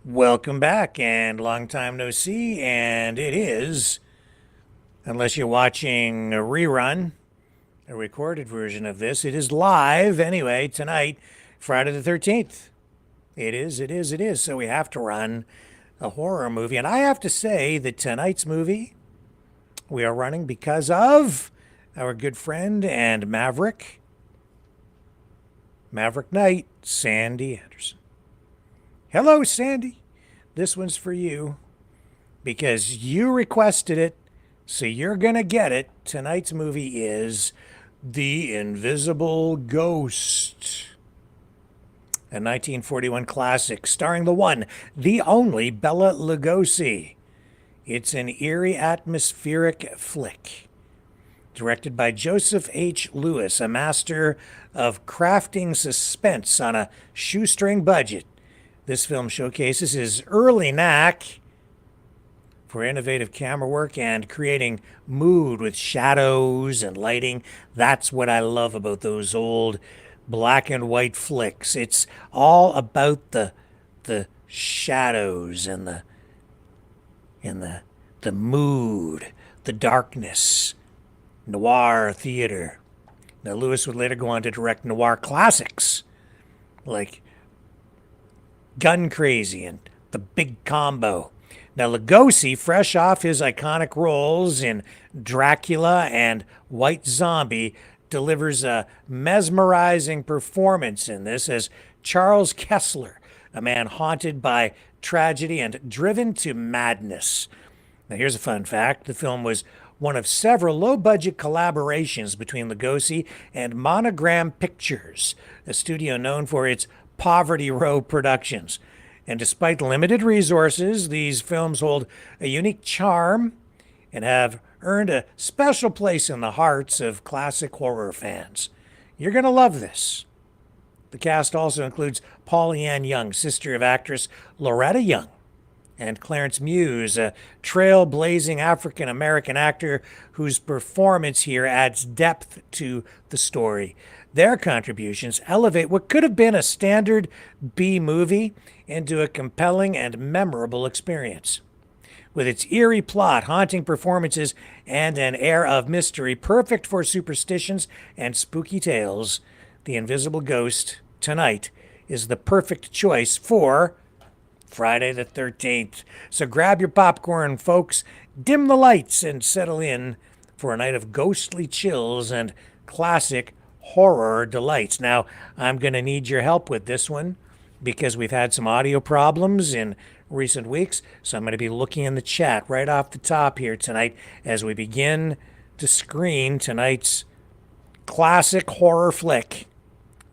Welcome back, and long time no see, and it is, unless you're watching a rerun, a recorded version of this, it is live anyway tonight, Friday the 13th. It is. So we have to run a horror movie, and I have to say that tonight's movie we are running because of our good friend and Maverick MidKnight, Sandy Anderson. Hello, Sandy. This one's for you because you requested it, so you're going to get it. Tonight's movie is The Invisible Ghost, a 1941 classic starring the one, the only Bela Lugosi. It's an eerie, atmospheric flick. Directed by Joseph H. Lewis, a master of crafting suspense on a shoestring budget. This film showcases his early knack for innovative camera work and creating mood with shadows and lighting. That's what I love about those old black and white flicks. It's all about the shadows and the mood, the darkness, noir theater. Now, Lewis would later go on to direct noir classics like Gun Crazy and The Big Combo. Now, Lugosi, fresh off his iconic roles in Dracula and White Zombie, delivers a mesmerizing performance in this as Charles Kessler, a man haunted by tragedy and driven to madness. Now, here's a fun fact. The film was one of several low-budget collaborations between Lugosi and Monogram Pictures, a studio known for its Poverty Row productions. And despite limited resources, these films hold a unique charm and have earned a special place in the hearts of classic horror fans. You're going to love this. The cast also includes Polly Ann Young, sister of actress Loretta Young, and Clarence Muse, a trailblazing African-American actor whose performance here adds depth to the story. Their contributions elevate what could have been a standard B movie into a compelling and memorable experience. with its eerie plot, haunting performances, and an air of mystery, perfect for superstitions and spooky tales. The Invisible Ghost tonight is the perfect choice for Friday the 13th. So grab your popcorn, folks, dim the lights, and settle in for a night of ghostly chills and classic horror delights. Now, I'm going to need your help with this one because we've had some audio problems in recent weeks. So I'm going to be looking in the chat right off the top here tonight as we begin to screen tonight's classic horror flick,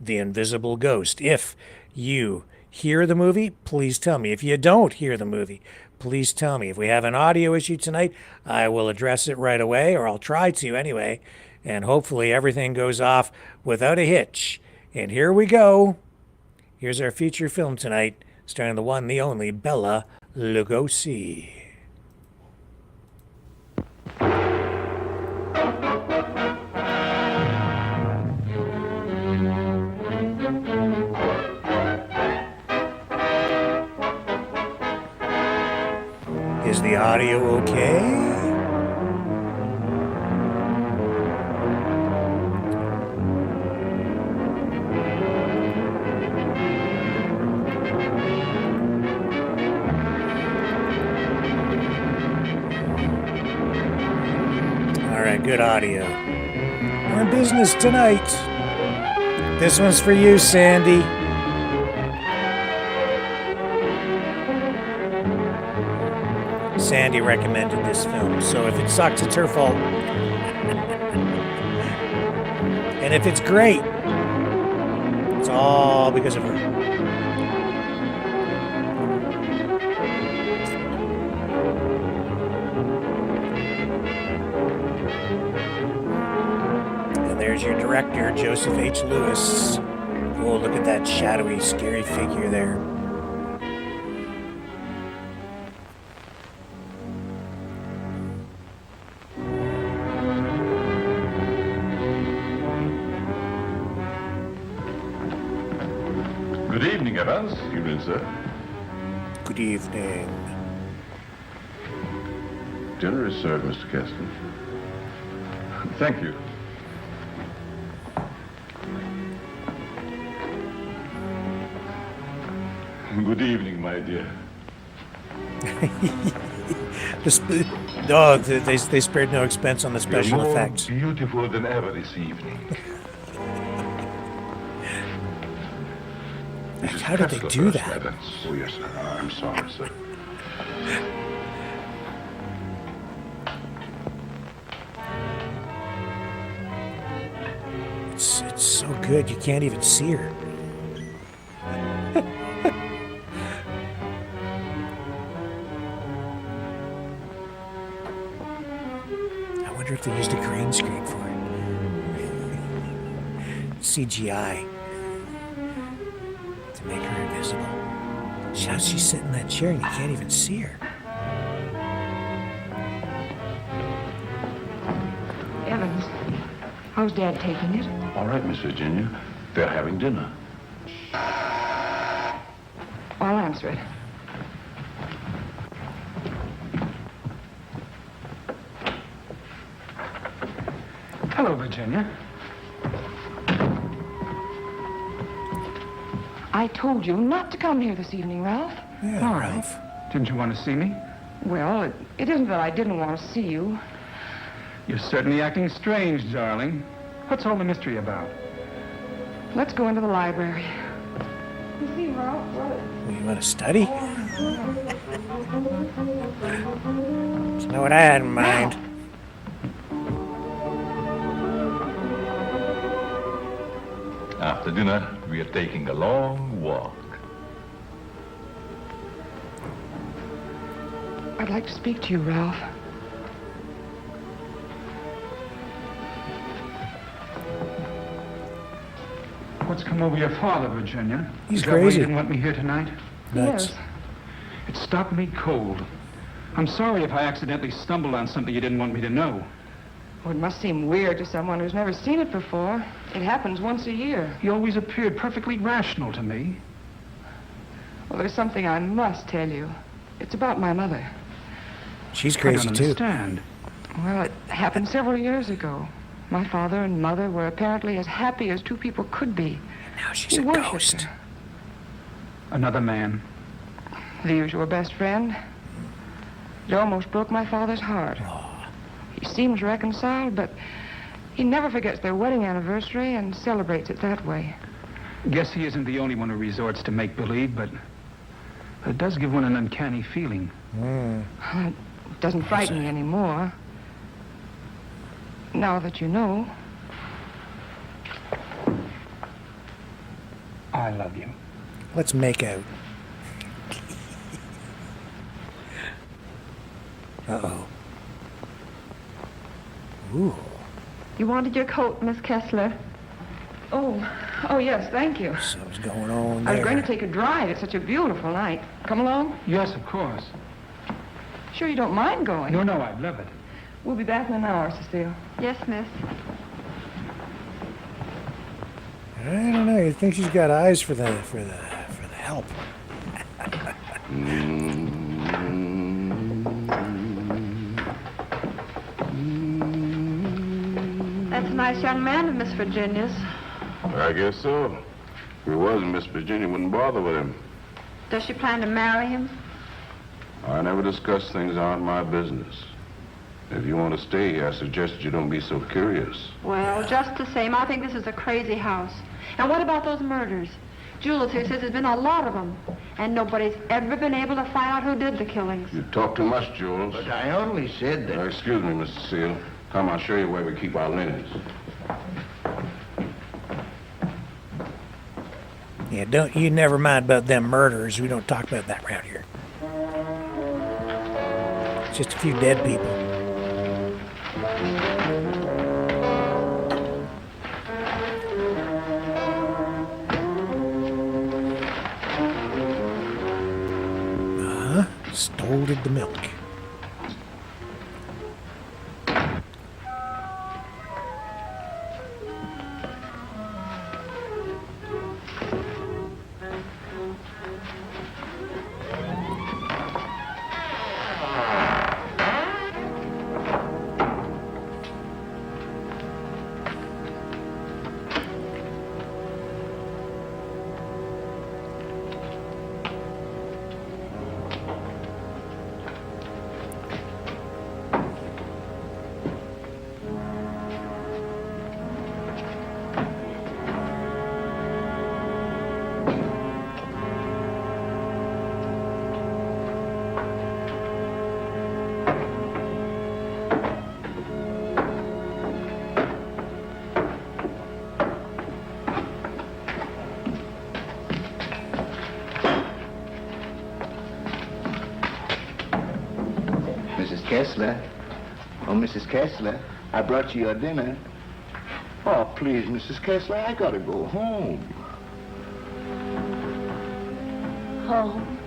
The Invisible Ghost. If you hear the movie, please tell me. If you don't hear the movie, please tell me. If we have an audio issue tonight, I will address it right away, or I'll try to anyway, and hopefully everything goes off without a hitch. And here we go. Here's our feature film tonight, starring the one, the only, Bela Lugosi. Is the audio okay? All right, good audio. We're in business tonight. This one's for you, Sandy. Sandy recommended this film, so if it sucks, it's her fault. And if it's great, it's all because of her. And there's your director, Joseph H. Lewis. Oh, look at that shadowy, scary figure there. Good evening, Evans. Evening, sir. Good evening. Dinner is served, Mr. Keston. Thank you. Good evening, my dear. They spared no expense on the special You're more effects. beautiful than ever this evening. How did they do that? Evans. Oh, yes, sir. I'm sorry, sir. It's so good you can't even see her. I wonder if they used a green screen for it. CGI to make her invisible. How's she sit in that chair and you can't even see her? Evans, how's Dad taking it? All right, Miss Virginia. They're having dinner. I'll answer it. Hello, Virginia. I told you not to come here this evening, Ralph. Yeah, All right. Ralph. Didn't you want to see me? Well, it isn't that I didn't want to see you. You're certainly acting strange, darling. What's all the mystery about? Let's go into the library. You see, Ralph, You want to study? That's not what I had in mind. After dinner, we are taking a long walk. I'd like to speak to you, Ralph. What's come over your father, Virginia? He's Is that why crazy. you didn't want me here tonight? Nuts. Yes. It stopped me cold. I'm sorry if I accidentally stumbled on something you didn't want me to know. Well, it must seem weird to someone who's never seen it before. It happens once a year. He always appeared perfectly rational to me. Well, there's something I must tell you. It's about my mother. She's I crazy don't too. understand. Well, it happened several years ago. My father and mother were apparently as happy as two people could be. Now she's He a worshipped ghost. her. Another man. The usual best friend. It almost broke my father's heart. He seems reconciled, but he never forgets their wedding anniversary and celebrates it that way. Guess he isn't the only one who resorts to make-believe, but it does give one an uncanny feeling. It doesn't frighten me anymore. Now that you know. I love you. Let's make out. Uh-oh. Ooh. You wanted your coat, Miss Kessler. Oh, yes, thank you. Something's going on I there. was going to take a drive. It's such a beautiful night. Come along? Yes, of course. Sure you don't mind going? No, I'd love it. We'll be back in an hour, Cecile. Yes, miss. I don't know. You think she's got eyes for the help? That's a nice young man of Miss Virginia's. I guess so. If he wasn't, Miss Virginia wouldn't bother with him. Does she plan to marry him? I never discuss things aren't my business. If you want to stay here, I suggest you don't be so curious. Well, just the same, I think this is a crazy house. And what about those murders? Jules here says there's been a lot of them, and nobody's ever been able to find out who did the killings. You talk too much, Jules. But I only said that. Excuse me, Mr. Seal. Come, I'll show you where we keep our linens. Yeah, don't you never mind about them murders. We don't talk about that around here. It's just a few dead people. Stole the milk. Mrs. Kessler. Oh, Mrs. Kessler, I brought you your dinner. Oh, please, Mrs. Kessler, I gotta go home. Home.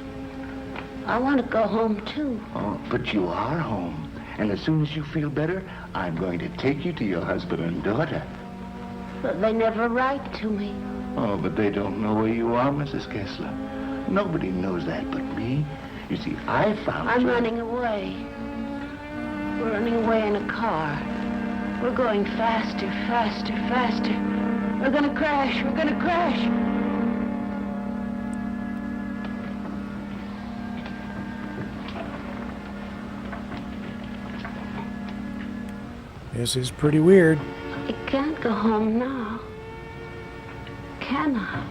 I want to go home, too. Oh, but you are home. And as soon as you feel better, I'm going to take you to your husband and daughter. But they never write to me. Oh, but they don't know where you are, Mrs. Kessler. Nobody knows that but me. You see, I found I'm you. running away. We're running away in a car. We're going faster, faster, faster. We're gonna crash. We're gonna crash. This is pretty weird. I can't go home now. Can I?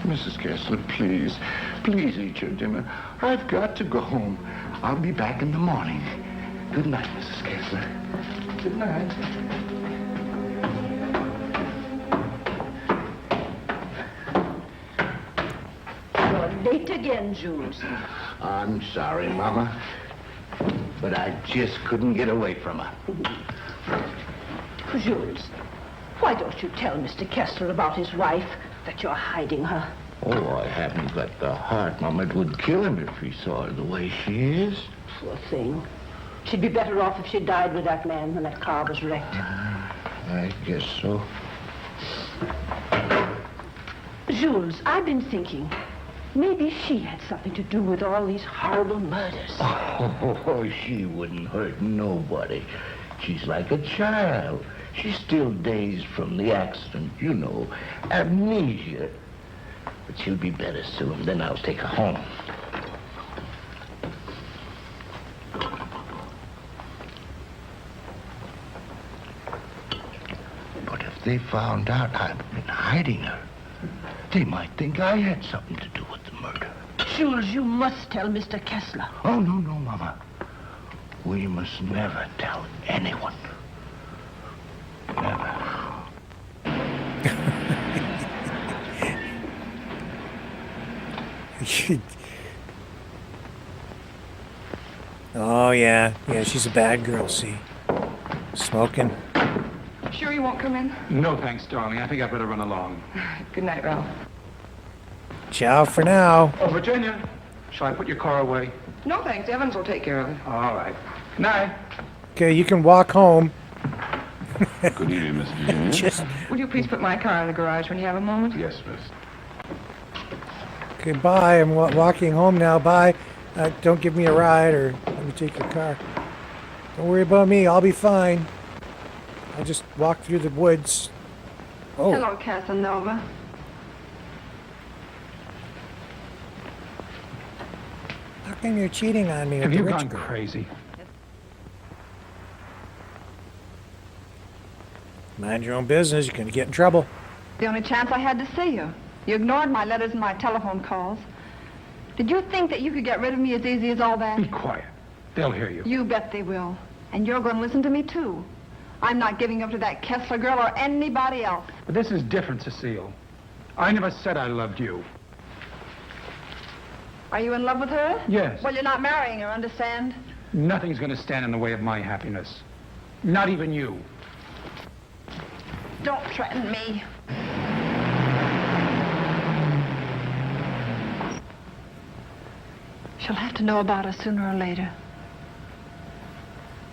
Mrs. Kessler, please, please eat your dinner. I've got to go home. I'll be back in the morning. Good night, Mrs. Kessler. Good night. You're late again, Jules. I'm sorry, Mama, but I just couldn't get away from her. Jules, why don't you tell Mr. Kessler about his wife, that you're hiding her? Oh, I haven't got the heart, Mama. It would kill him if he saw her the way she is. Poor thing. She'd be better off if she died with that man when that car was wrecked. I guess so. Jules, I've been thinking. Maybe she had something to do with all these horrible murders. Oh, she wouldn't hurt nobody. She's like a child. She's still dazed from the accident, you know, amnesia. But she'll be better soon. Then I'll take her home. But if they found out I've been hiding her, they might think I had something to do with the murder. Jules, you must tell Mr. Kessler. Oh, no, Mama. We must never tell anyone. Never. Oh, yeah. Yeah, she's a bad girl, see. Smoking. Sure you won't come in? No, thanks, darling. I think I'd better run along. Good night, Ralph. Ciao for now. Oh, Virginia, shall I put your car away? No, thanks. Evans will take care of it. All right. Good night. Okay, you can walk home. Good evening, Miss Virginia. Just, Would you please put my car in the garage when you have a moment? Yes, miss. okay, bye. I'm walking home now. Bye. Don't give me a ride or let me take your car. Don't worry about me. I'll be fine. I'll just walk through the woods. Oh. Hello, Casanova. How come you're cheating on me Have with you the rich gone girl? crazy? Mind your own business. You're going to get in trouble. The only chance I had to see you. You ignored my letters and my telephone calls. Did you think that you could get rid of me as easy as all that? Be quiet. They'll hear you. You bet they will. And you're going to listen to me, too. I'm not giving up to that Kessler girl or anybody else. But this is different, Cecile. I never said I loved you. Are you in love with her? Yes. Well, you're not marrying her, understand? Nothing's going to stand in the way of my happiness. Not even you. Don't threaten me. She'll have to know about us sooner or later.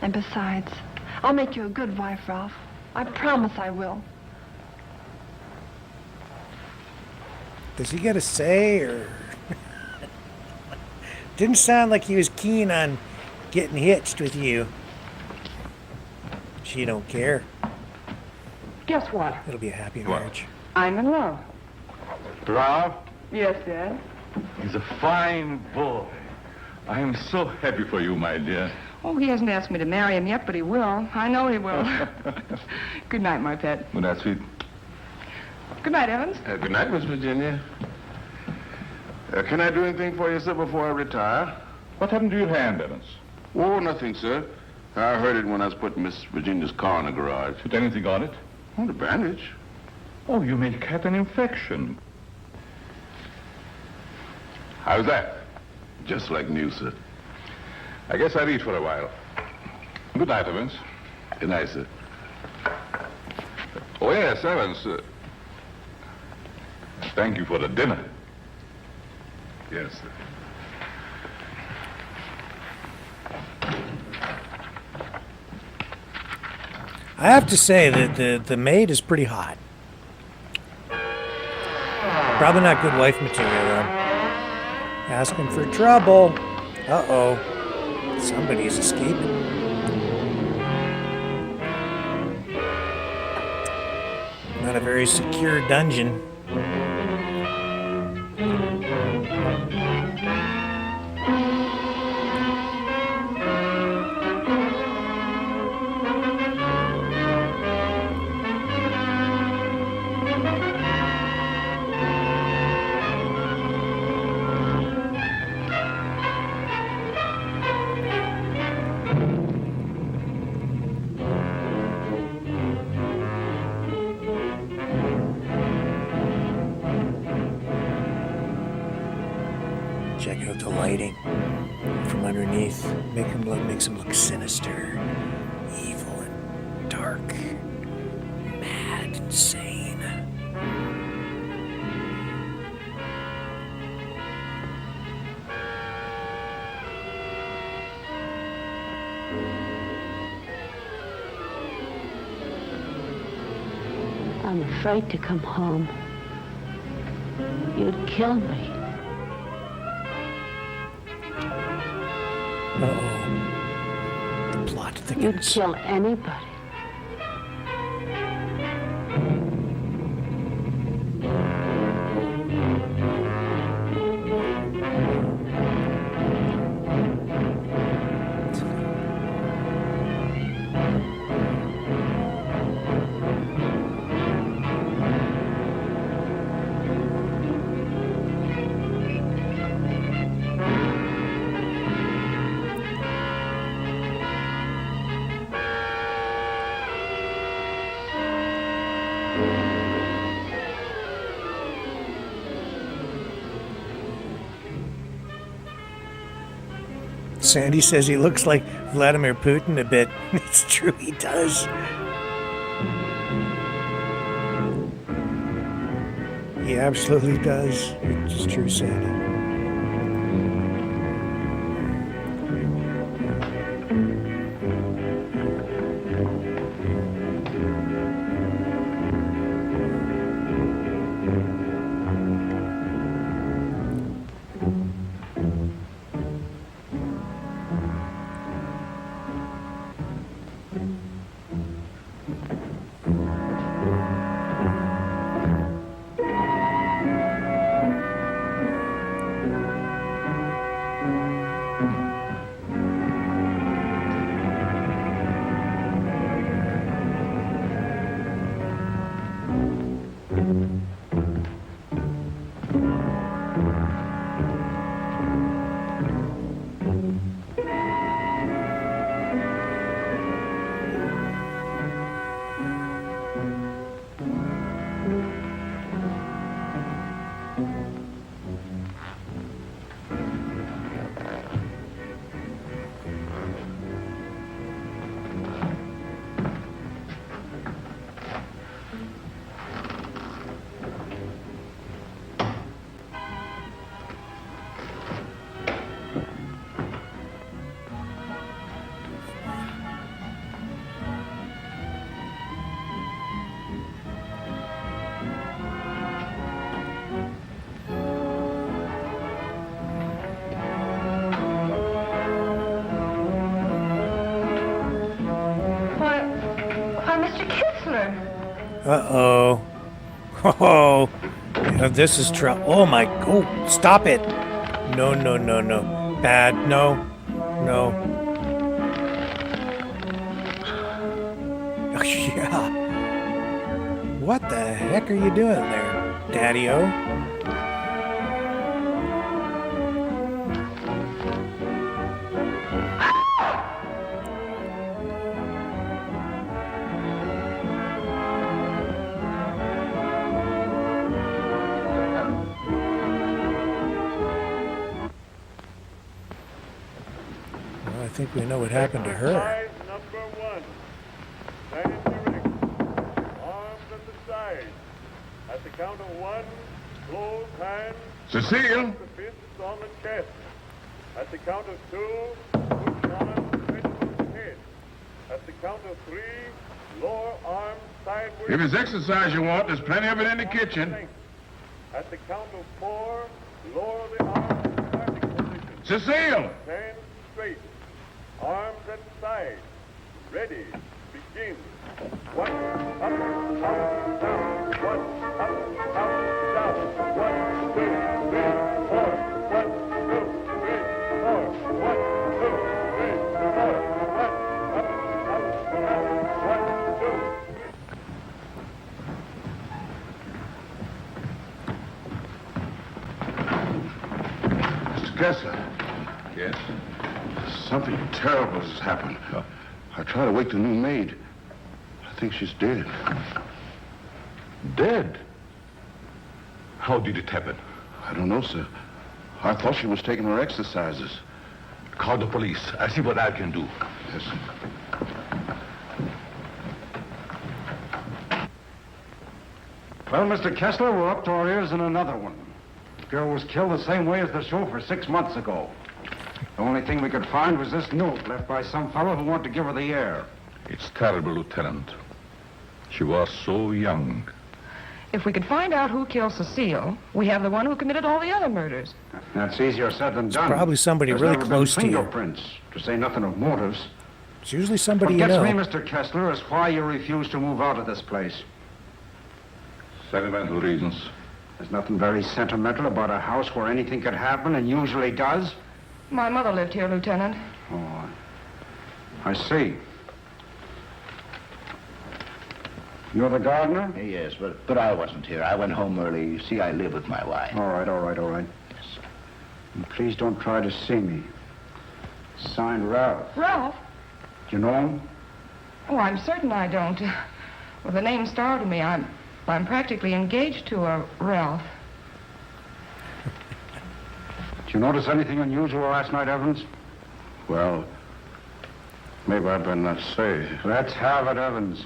And besides, I'll make you a good wife, Ralph. I promise I will. Does he get a say or... Didn't sound like he was keen on getting hitched with you. She don't care. Guess what? It'll be a happy marriage. I'm in love. Ralph, Yes, Dad. he's a fine boy. I am so happy for you, my dear. Oh, he hasn't asked me to marry him yet, but he will. I know he will. Good night, my pet. Well, that's sweet. Good night, Evans. Good night, Miss Virginia. Can I do anything for you, sir, before I retire? What happened to your hand, Evans? Oh, nothing, sir. I heard it when I was putting Miss Virginia's car in the garage. Put anything on it? Oh, the bandage. Oh, you may have an infection. How's that? Just like new, sir. I guess I'll eat for a while. Good night, Evans. Good night, sir. Oh, yes, Evans. Thank you for the dinner. Yes, sir. I have to say that the maid is pretty hot. Probably not good wife material, though. Asking for trouble. Uh-oh. Somebody's escaping. Not a very secure dungeon. Check out the lighting from underneath. Makes him look sinister, evil, and dark, mad, insane. I'm afraid to come home. You'd kill me. Uh-oh. The plot You'd thickens. kill anybody. Sandy says he looks like Vladimir Putin a bit. It's true, he does. He absolutely does. It's true, Sandy. Uh-oh. Oh, this is trouble. Oh my, oh, stop it. No, no, no, no. Bad, no, no. Oh, yeah. What the heck are you doing there, Daddy-O? I think we know what happened to her. Number one, standing erect, arms at the side. At the count of one, close hands. Cecile! The fists on the chest. At the count of two, push arms straight above the head. At the count of three, lower arms sideways. If it's exercise you want, there's plenty of it in the kitchen. At the count of four, lower the arms to starting position. Cecile! Hands straight. Arms at side. Ready. Begin. One, up, down. One, up, down. 1, 2, 3, 4. 1, 2, 3, 4. 1, 2, 3, 4. 1, up, down. 1, 2. Mr. Kessler. Yes? Something terrible has happened. I tried to wake the new maid. I think she's dead. Dead? How did it happen? I don't know, sir. I thought she was taking her exercises. Call the police. I'll see what I can do. Yes, sir. Well, Mr. Kessler, we're up to our ears in another one. The girl was killed the same way as the chauffeur 6 months ago. The only thing we could find was this note left by some fellow who wanted to give her the air. It's terrible, Lieutenant. She was so young. If we could find out who killed Cecile, we have the one who committed all the other murders. That's easier said than done. probably somebody There's really never close to been you. fingerprints, to say nothing of motives. It's usually somebody What you gets know. me, Mr. Kessler, is why you refuse to move out of this place. Sentimental reasons. There's nothing very sentimental about a house where anything could happen and usually does. My mother lived here, Lieutenant. Oh, I see. You're the gardener? Yes, but I wasn't here. I went home early. You see, I live with my wife. All right. Yes, sir. And please don't try to see me. Signed Ralph. Ralph? Do you know him? Oh, I'm certain I don't. Well, the name startled me. I'm practically engaged to a Ralph. Did you notice anything unusual last night, Evans? Well, maybe I'd better not say. Let's have it, Evans.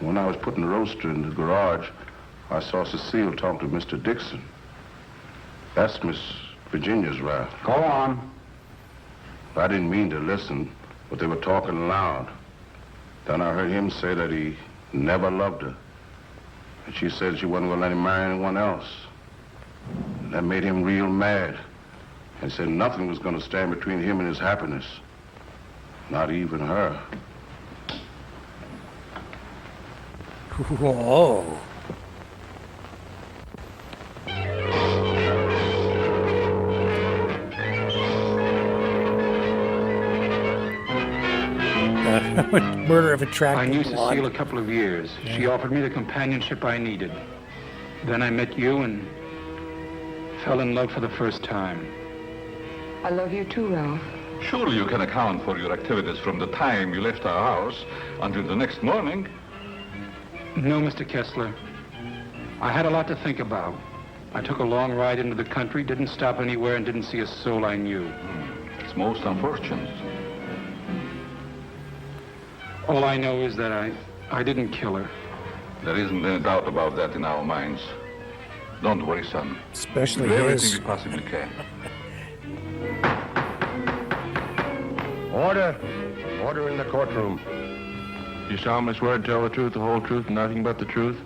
When I was putting the roaster in the garage, I saw Cecile talk to Mr. Dixon. That's Miss Virginia's Ralph. Go on. I didn't mean to listen, but they were talking loud. Then I heard him say that he never loved her. And she said she wasn't going to let him marry anyone else. And that made him real mad. And said nothing was going to stand between him and his happiness. Not even her. Whoa. Murder of attractive I knew blonde. Cecile a couple of years. She offered me the companionship I needed. Then I met you and fell in love for the first time. I love you too, Ralph. Surely you can account for your activities from the time you left our house until the next morning. No, Mr. Kessler. I had a lot to think about. I took a long ride into the country, didn't stop anywhere, and didn't see a soul I knew. It's most unfortunate. All I know is that I didn't kill her. There isn't any doubt about that in our minds. Don't worry, son. Especially Do his. everything we possibly can. Order! Order in the courtroom. You solemnly swear to tell the truth, the whole truth, and nothing but the truth?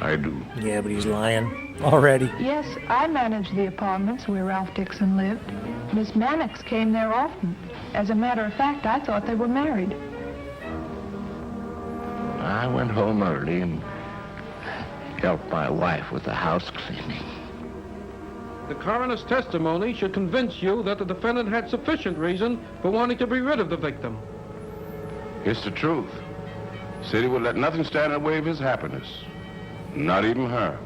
I do. Yeah, but he's lying already. Yes, I managed the apartments where Ralph Dixon lived. Miss Mannix came there often. As a matter of fact, I thought they were married. I went home early and helped my wife with the house cleaning. The coroner's testimony should convince you that the defendant had sufficient reason for wanting to be rid of the victim. It's the truth. Said he would let nothing stand in the way of his happiness. Not even her.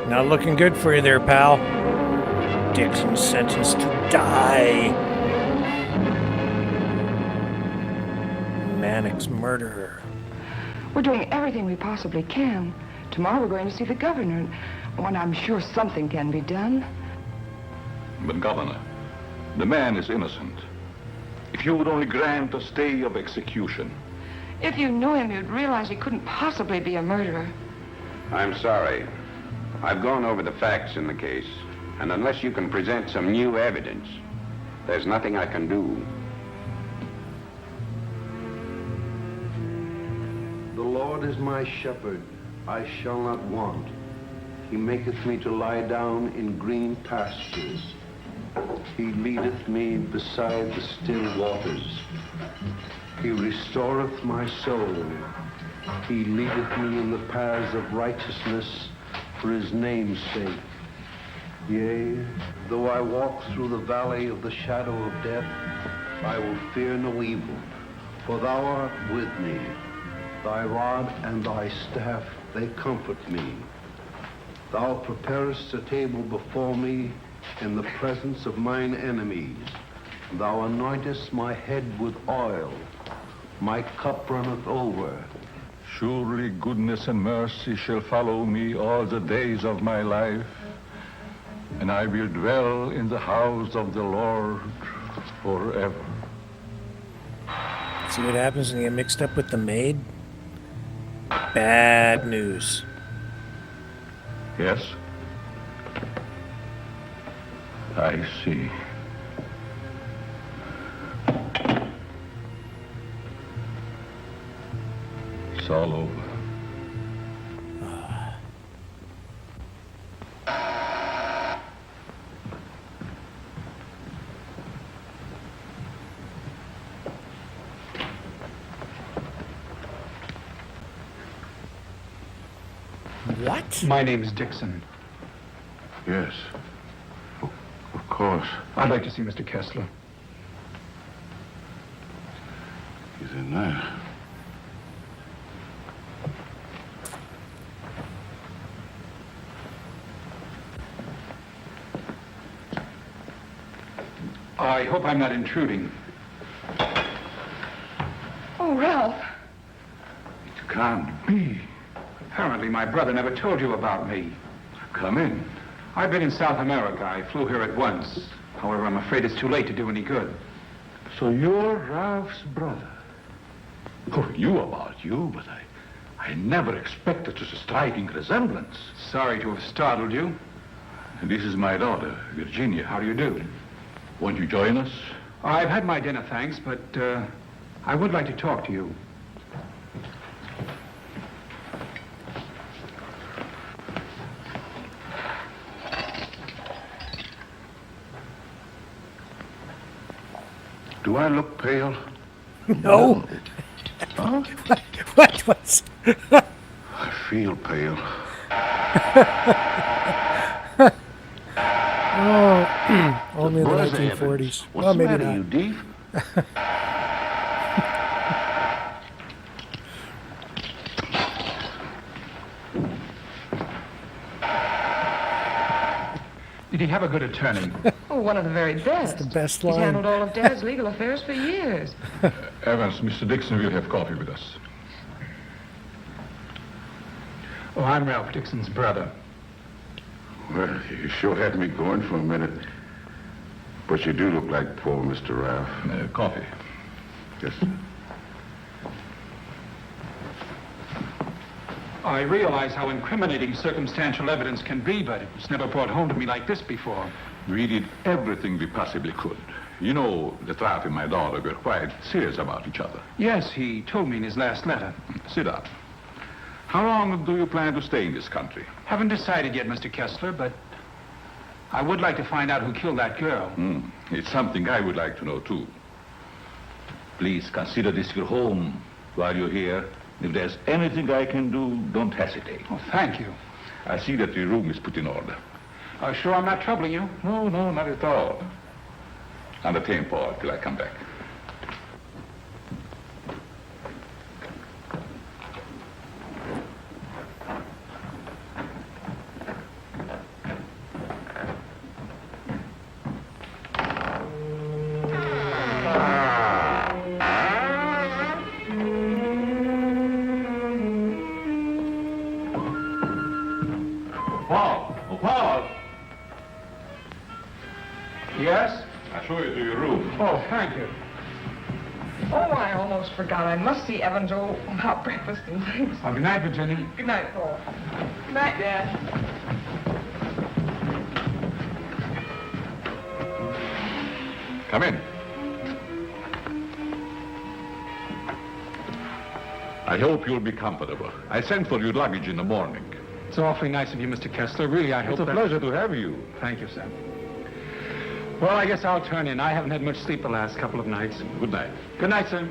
Not looking good for you there, pal. Dixon sentenced to die. Mannix murderer. We're doing everything we possibly can. Tomorrow we're going to see the governor, and I'm sure something can be done. But, Governor, the man is innocent. If you would only grant a stay of execution. If you knew him, you'd realize he couldn't possibly be a murderer. I'm sorry. I've gone over the facts in the case, and unless you can present some new evidence, there's nothing I can do. The Lord is my shepherd, I shall not want. He maketh me to lie down in green pastures. He leadeth me beside the still waters. He restoreth my soul. He leadeth me in the paths of righteousness for his name's sake. Yea, though I walk through the valley of the shadow of death, I will fear no evil, for thou art with me. Thy rod and thy staff, they comfort me. Thou preparest a table before me in the presence of mine enemies. Thou anointest my head with oil. My cup runneth over. Surely goodness and mercy shall follow me all the days of my life, and I will dwell in the house of the Lord forever. See what happens when you get mixed up with the maid? Bad news. Yes? I see. it's all over. What? My name's Dixon. Yes. Of course. I'd like to see Mr. Kessler. He's in there. I hope I'm not intruding. Oh, Ralph. It can't be. Apparently my brother never told you about me. Come in. I've been in South America. I flew here at once. However, I'm afraid it's too late to do any good. So you're Ralph's brother. Who knew about you, but I never expected such a striking resemblance. Sorry to have startled you. And this is my daughter, Virginia. How do you do? Won't you join us? I've had my dinner, thanks, but I would like to talk to you. Do I look pale? No. Huh? What was? I feel pale. Oh, only in the Where's 1940s. Evans? What's Well, the maybe matter, not. you deep? Did he have a good attorney? Oh, one of the very best. The best He's line. handled all of Dad's legal affairs for years. Evans, Mr. Dixon will have coffee with us. Oh, I'm Ralph Dixon's brother. Well, you sure had me going for a minute. But you do look like poor Mr. Ralph. Coffee. Yes. I realize how incriminating circumstantial evidence can be, but it was never brought home to me like this before. We did everything we possibly could. You know, that Ralph and my daughter were quite serious about each other. Yes, he told me in his last letter. Sit down. How long do you plan to stay in this country? Haven't decided yet, Mr. Kessler, but I would like to find out who killed that girl. It's something I would like to know, too. Please consider this your home while you're here. If there's anything I can do, don't hesitate. Oh, thank you. I see that your room is put in order. Sure I'm not troubling you? No, not at all. And the tempo till I come back. Paul! Yes? I'll show you to your room. Oh, thank you. Oh, I almost forgot. I must see Evans about breakfast and things. Oh, good night, Virginia. Good night, Paul. Good night, Dad. Come in. I hope you'll be comfortable. I sent for your luggage in the morning. It's awfully nice of you, Mr. Kessler. Really, I hope It's a pleasure to have you. Thank you, sir. Well, I guess I'll turn in. I haven't had much sleep the last couple of nights. Good night. Good night, sir.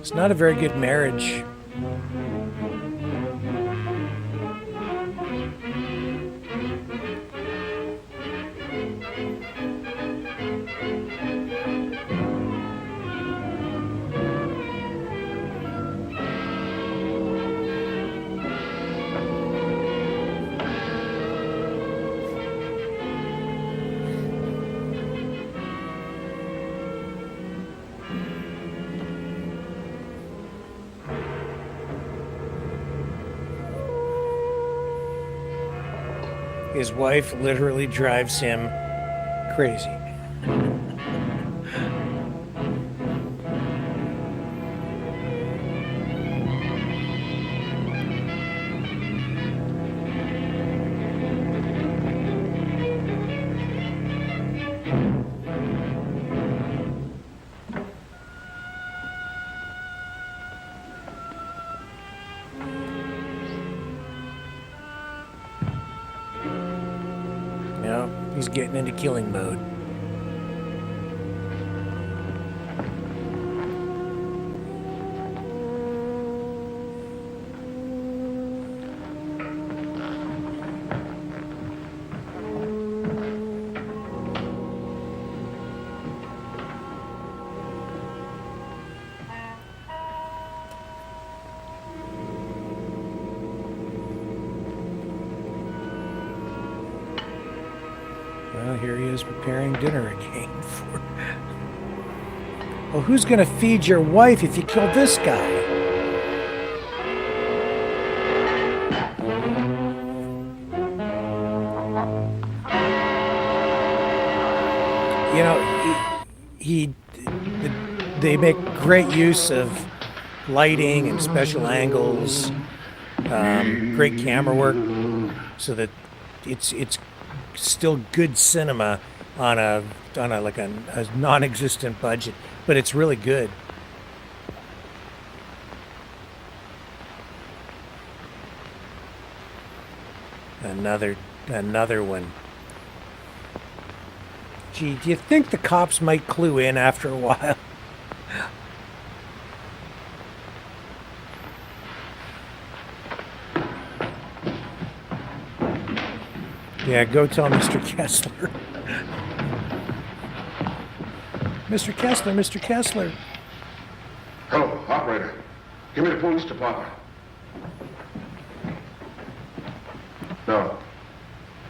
It's not a very good marriage. His wife literally drives him crazy. He's getting into killing mode. Well, here he is preparing dinner again for... Well, who's gonna feed your wife if you kill this guy? You know, they make great use of lighting and special angles, great camera work, so that it's still good cinema on a non-existent budget, but it's really good. Another one. Gee, do you think the cops might clue in after a while? Yeah, go tell Mr. Kessler. Mr. Kessler, Mr. Kessler. Hello, operator. Give me the police department. No.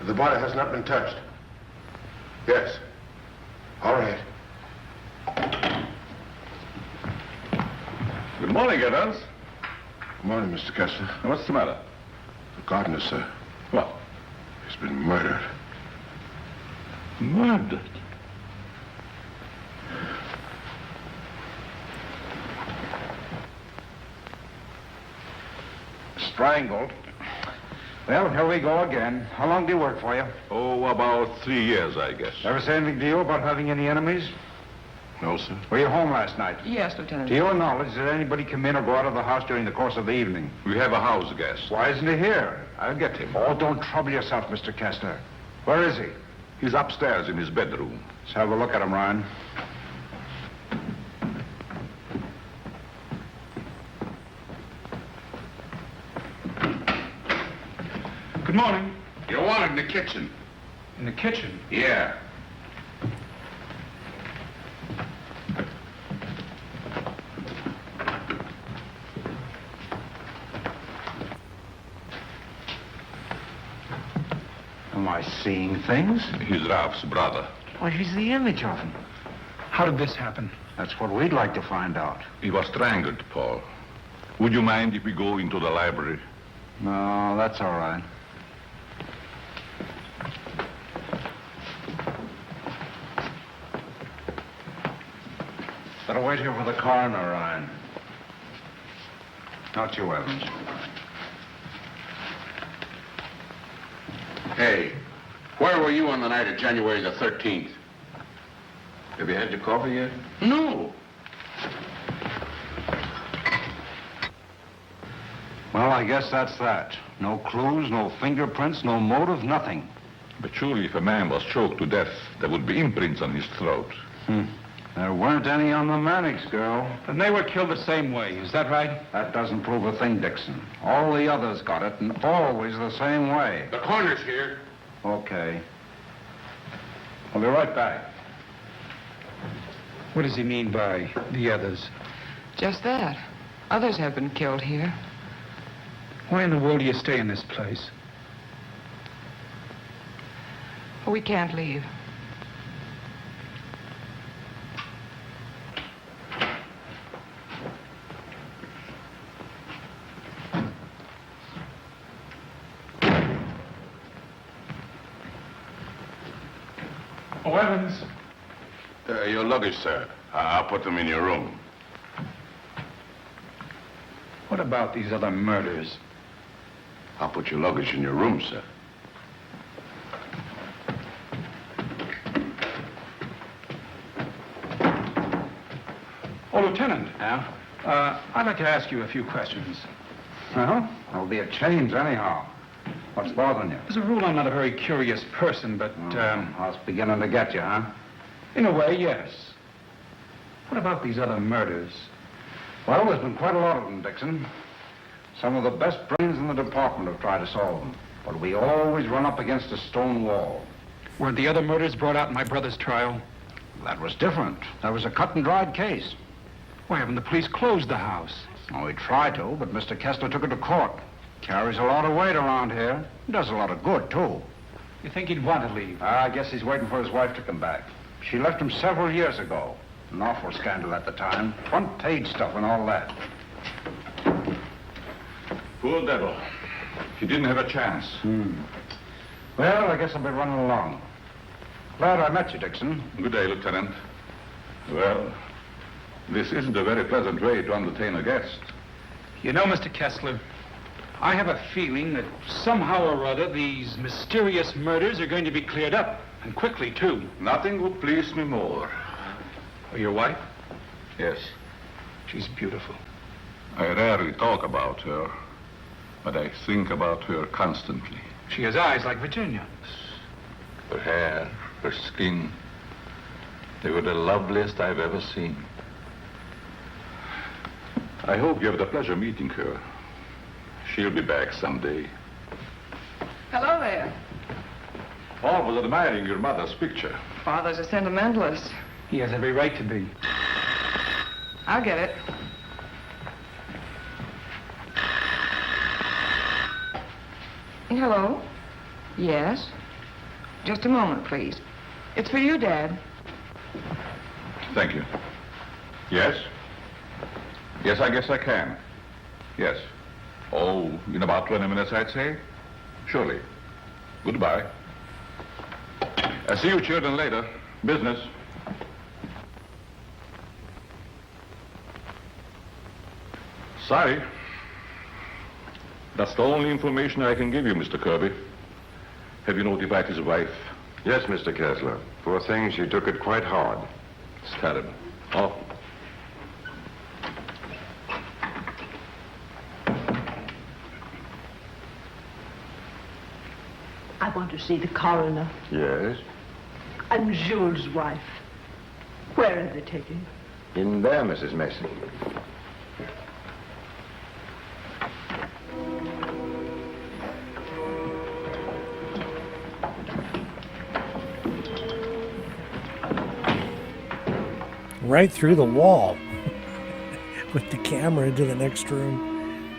The body has not been touched. Yes. All right. Good morning, Evans. Good morning, Mr. Kessler. What's the matter? The gardener, sir. What? He's been murdered. Murdered? Strangled. Well, here we go again. How long do you work for you? Oh, about 3 years, I guess. Ever say anything to you about having any enemies? No, sir. Were you home last night? Yes, Lieutenant. To your knowledge, did anybody come in or go out of the house during the course of the evening? We have a house guest. Why isn't he here? I'll get him. Oh, don't trouble yourself, Mr. Kessler. Where is he? He's upstairs in his bedroom. Let's have a look at him, Ryan. Good morning. You're wanted in the kitchen. In the kitchen? Yeah. Am I seeing things? He's Ralph's brother. Why, he's the image of him. How did this happen? That's what we'd like to find out. He was strangled, Paul. Would you mind if we go into the library? No, that's all right. Better wait here for the coroner, Ryan. Not you, Evans. Hey, where were you on the night of January the 13th? Have you had your coffee yet? No. Well, I guess that's that. No clues, no fingerprints, no motive, nothing. But surely if a man was choked to death, there would be imprints on his throat. There weren't any on the Mannix girl. And they were killed the same way, is that right? That doesn't prove a thing, Dixon. All the others got it, and always the same way. The coroner's here. Okay. I'll be right back. What does he mean by the others? Just that. Others have been killed here. Why in the world do you stay in this place? We can't leave. Oh, Evans. Your luggage, sir. I'll put them in your room. What about these other murders? I'll put your luggage in your room, sir. Oh, Lieutenant. Yeah? I'd like to ask you a few questions. Well, there'll be a change anyhow. What's bothering you? As a rule, I'm not a very curious person, but, I was beginning to get you, huh? in a way, yes. What about these other murders? Well, there's been quite a lot of them, Dixon. Some of the best brains in the department have tried to solve them. But we always run up against a stone wall. Weren't the other murders brought out in my brother's trial? That was different. That was a cut-and-dried case. Why haven't the police closed the house? Oh, we tried to, but Mr. Kessler took it to court. Carries a lot of weight around here. Does a lot of good, too. You think he'd want to leave? I guess he's waiting for his wife to come back. She left him several years ago. An awful scandal at the time. Front-page stuff and all that. Poor devil. He didn't have a chance. Well, I guess I'll be running along. Glad I met you, Dixon. Good day, Lieutenant. Well, this isn't a very pleasant way to entertain a guest. You know, Mr. Kessler, I have a feeling that somehow or other these mysterious murders are going to be cleared up, and quickly, too. Nothing would please me more. Oh, your wife? Yes. She's beautiful. I rarely talk about her, but I think about her constantly. She has eyes like Virginia. Her hair, her skin, they were the loveliest I've ever seen. I hope you have the pleasure meeting her. She'll be back someday. Hello there. Paul was admiring your mother's picture. Father's a sentimentalist. He has every right to be. I'll get it. Hello? Yes? Just a moment, please. It's for you, Dad. Thank you. Yes? Yes, I guess I can. Yes. Oh, in about 20 minutes, I'd say. Surely. Goodbye. I'll see you children later. Business. Sorry. That's the only information I can give you, Mr. Kirby. Have you notified his wife? Yes, Mr. Kessler. Poor thing, she took it quite hard. It's terrible. Oh. I want to see the coroner. Yes? I'm Jules' wife. Where are they taking her? In there, Mrs. Mason. Right through the wall with the camera into the next room.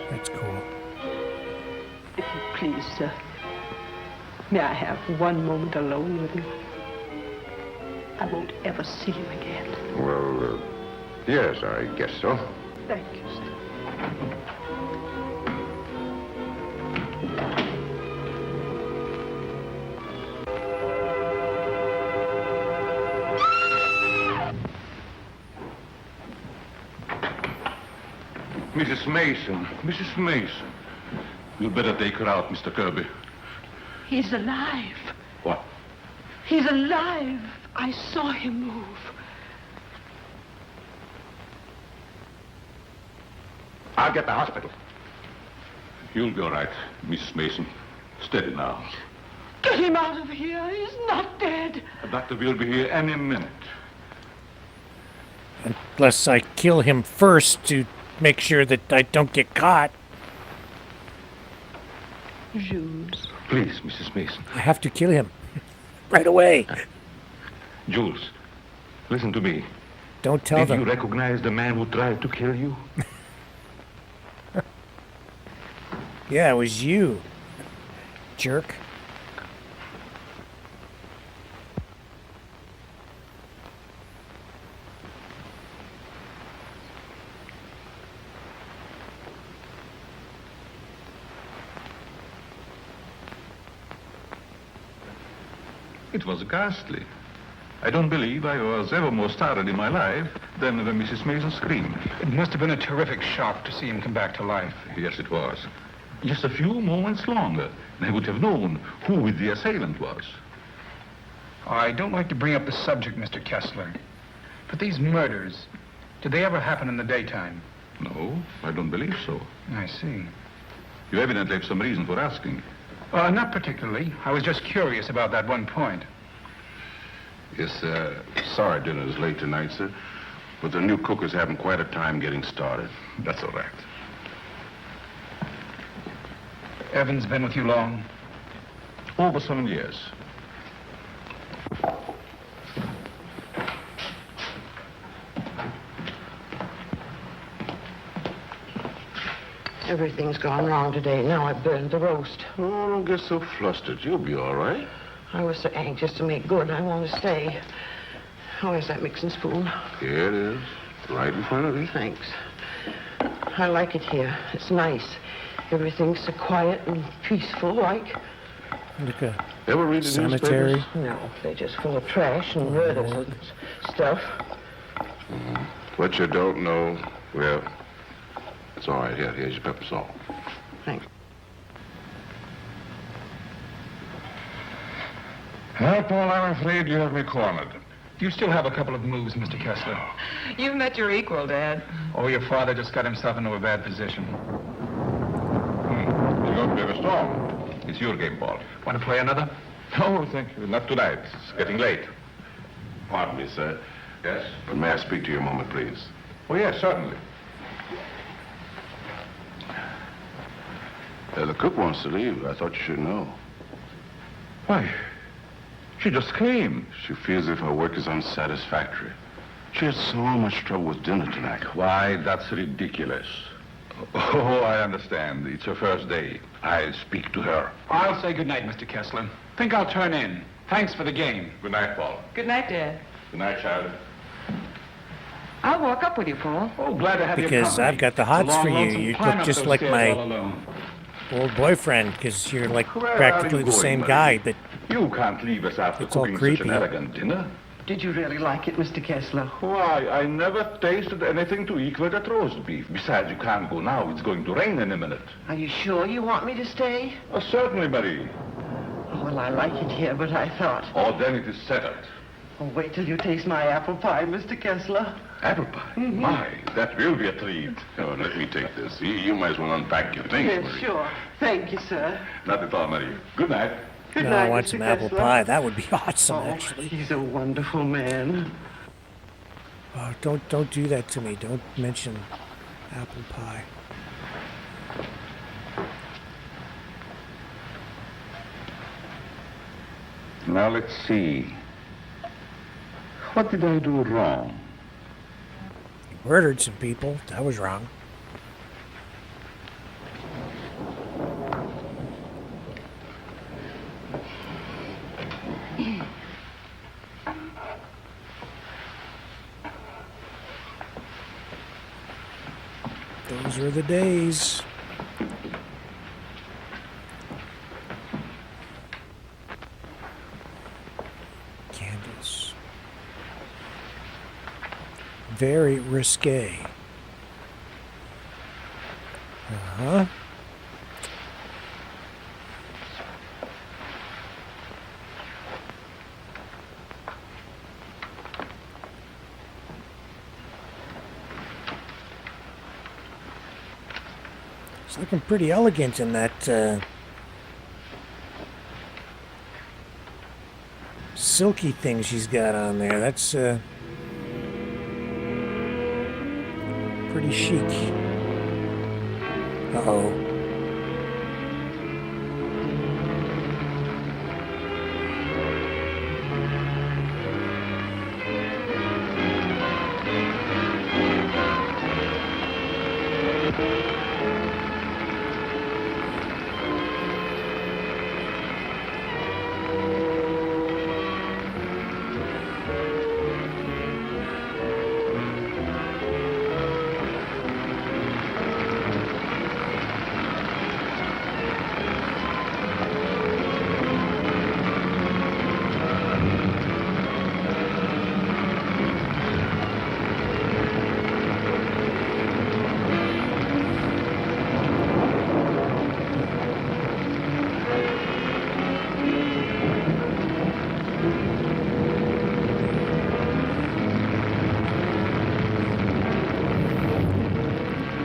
That's cool. If you please, sir, may I have one moment alone with you? I won't ever see you again. Well, yes, I guess so. Thank you, sir. Mrs. Mason. Mrs. Mason. You'd better take her out, Mr. Kirby. He's alive. What? He's alive. I saw him move. I'll get the hospital. You'll be all right, Mrs. Mason. Steady now. Get him out of here. He's not dead. The doctor will be here any minute. Unless I kill him first to make sure that I don't get caught. Jules. Please, Mrs. Mason. I have to kill him. Right away. Jules, listen to me. Don't tell Did them. you recognize the man who tried to kill you? Yeah, it was you. Jerk. It was ghastly. I don't believe I was ever more startled in my life than when Mrs. Mason screamed. It must have been a terrific shock to see him come back to life. Yes, it was. Just a few moments longer, and I would have known who the assailant was. I don't like to bring up the subject, Mr. Kessler, but these murders, did they ever happen in the daytime? No, I don't believe so. I see. You evidently have some reason for asking. Not particularly. I was just curious about that one point. Yes, sorry dinner is late tonight, sir. But the new cook is having quite a time getting started. That's all right. Evan's been with you long? Over 7 years. Everything's gone wrong today. Now I burned the roast. Oh, don't get so flustered. You'll be all right. I was so anxious to make good. I want to stay. Oh, where's that mixing spoon? Here it is, right in front of you. Thanks. I like it here. It's nice. Everything's so quiet and peaceful, like. Like a Ever read the cemetery? newspapers? No, they're just full of trash and murders and stuff. What you don't know, well, it's all right. Here's your pepper salt. Thanks. Well, Paul, I'm afraid you have me cornered. You still have a couple of moves, Mr. Kessler. You've met your equal, Dad. Oh, your father just got himself into a bad position. You're going to be a storm. It's your game, Paul. Want to play another? No, thank you. Not tonight. It's getting late. Pardon me, sir. Yes? But may I speak to you a moment, please? Oh, yes, certainly. The cook wants to leave. I thought you should know. Why? She just came. She feels as if her work is unsatisfactory. She had so much trouble with dinner tonight. Why, that's ridiculous. Oh, I understand. It's her first day. I'll speak to her. I'll say good night, Mr. Kessler. Think I'll turn in. Thanks for the game. Good night, Paul. Good night, Dad. Good night, child. I'll walk up with you, Paul. Oh, glad to have you Because company. I've got the It's a hots long, for you. lonesome You climb look up just those like stairs my all alone. old boyfriend, because you're like Where practically are you the going, same Marie? guy, but You can't leave us after It's all cooking such creepy. an elegant dinner. Did you really like it, Mr. Kessler? Why, I never tasted anything to equal that roast beef. Besides, you can't go now. It's going to rain in a minute. Are you sure you want me to stay? Oh, certainly, Marie. Oh, well, I like it here, but I thought... Oh, then it is settled. Oh, wait till you taste my apple pie, Mr. Kessler. Apple pie? My, that will be a treat. Oh, let me take this. You might as well unpack your things, Yes, Marie. sure. Thank you, sir. Not at all, Marie. Good night. Good no, night, I want Mr. some apple Kessler. pie. That would be awesome, Oh, actually. he's a wonderful man. Oh, don't do that to me. Don't mention apple pie. Now, let's see. What did I do wrong? Murdered some people. That was wrong. Those were the days. Candles. Very risque. Uh-huh. It's looking pretty elegant in that silky thing she's got on there. That's pretty chic. Uh-oh.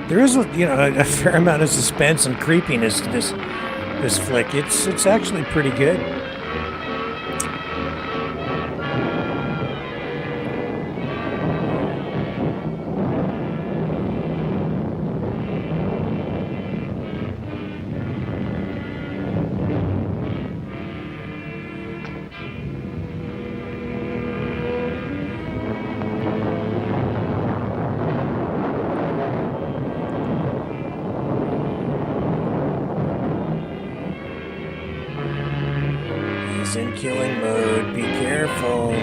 There is, you know, a fair amount of suspense and creepiness to this flick. It's actually pretty good. He's in killing mode. Be careful.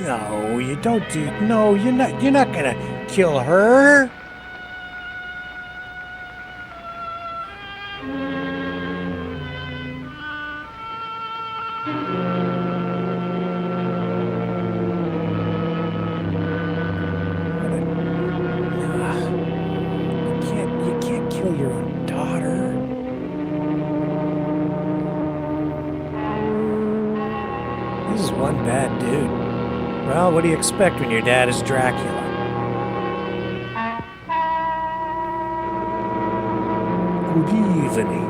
No, you don't do. No, you're not. You're not gonna kill her. You can't kill your own daughter. This is one bad dude. Well, what do you expect when your dad is Dracula? Good evening.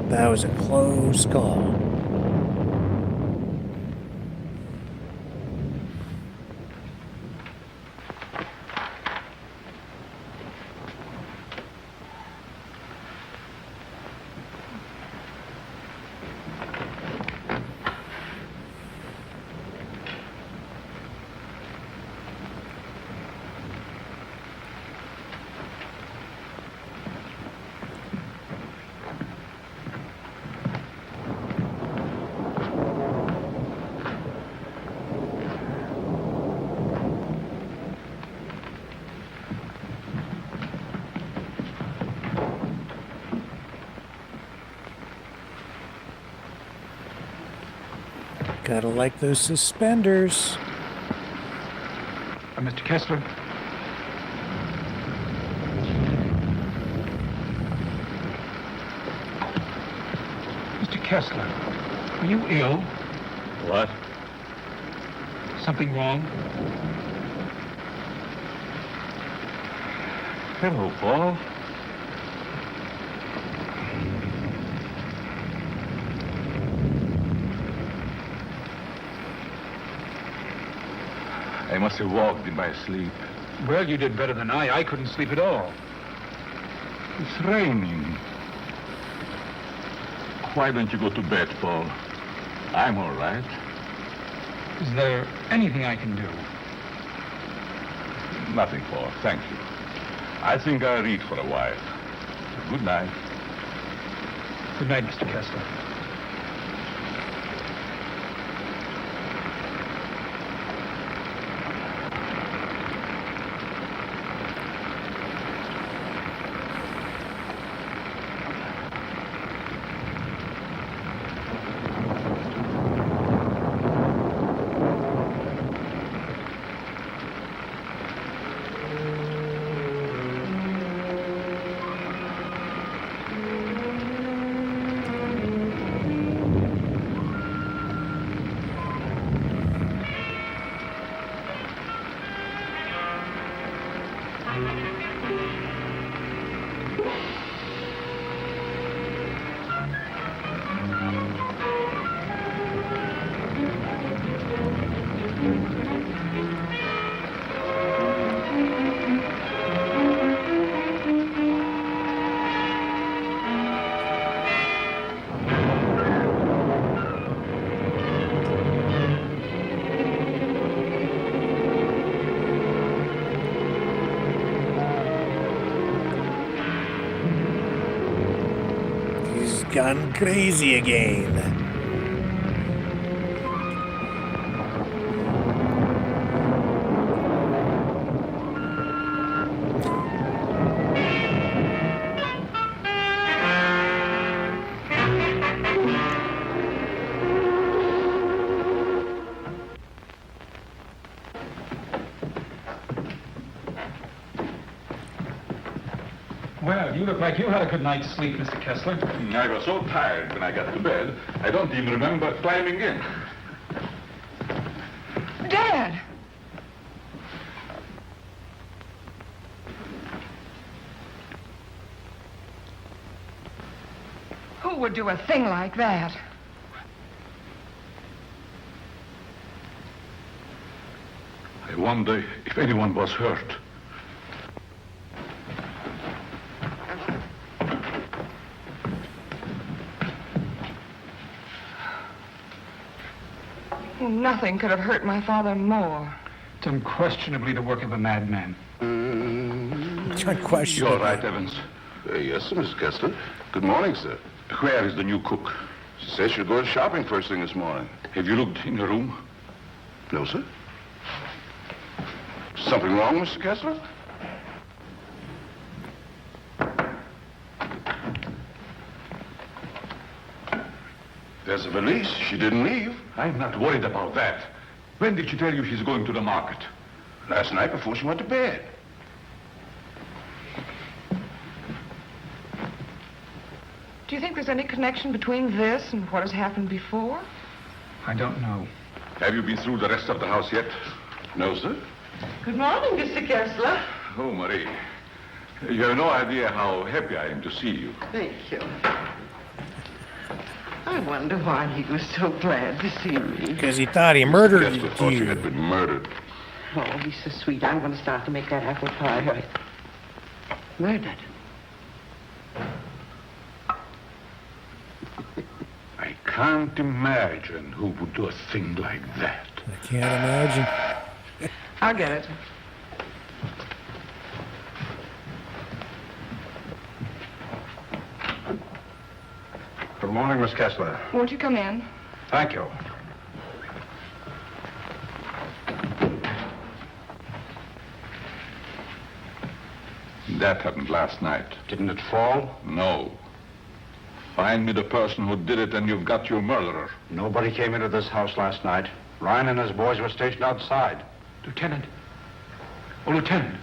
That was a close call. Gotta like those suspenders. Mr. Kessler? Kessler, are you ill? What? Something wrong? Hello, Paul. I must have walked in my sleep. Well, you did better than I. I couldn't sleep at all. It's raining. Why don't you go to bed, Paul? I'm all right. Is there anything I can do? Nothing, Paul. Thank you. I think I'll read for a while. Good night. Good night, Mr. Kessler. Gone crazy again. Well, you look like you had a good night's sleep, Mr. Kessler. I was so tired when I got to bed, I don't even remember climbing in. Dad! Who would do a thing like that? I wonder if anyone was hurt. Nothing could have hurt my father more. It's unquestionably the work of a madman. Unquestionably. You're right, Evans. Yes, sir, Mr. Kessler. Good morning, sir. Where is the new cook? She says she'll go shopping first thing this morning. Have you looked in her room? No, sir. Something wrong, Mr. Kessler? There's a valise. She didn't leave. I'm not worried about that. When did she tell you she's going to the market? Last night before she went to bed. Do you think there's any connection between this and what has happened before? I don't know. Have you been through the rest of the house yet? No, sir. Good morning, Mr. Kessler. Oh, Marie. You have no idea how happy I am to see you. Thank you. I wonder why he was so glad to see me. Because he thought he murdered Kessler thought you had been murdered. Oh, he's so sweet. I'm going to start to make that apple pie right. Murdered. I can't imagine who would do a thing like that. I can't imagine. I'll get it. Good morning, Miss Kessler. Won't you come in? Thank you. That happened last night. Didn't it fall? No. Find me the person who did it and you've got your murderer. Nobody came into this house last night. Ryan and his boys were stationed outside. Lieutenant. Oh, Lieutenant.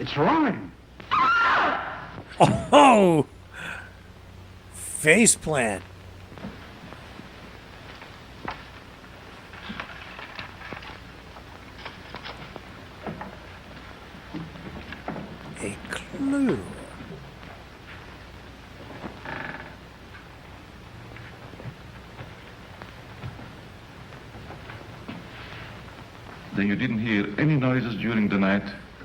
It's running. Oh! Face plant. A clue. Then you didn't hear any noises during the night?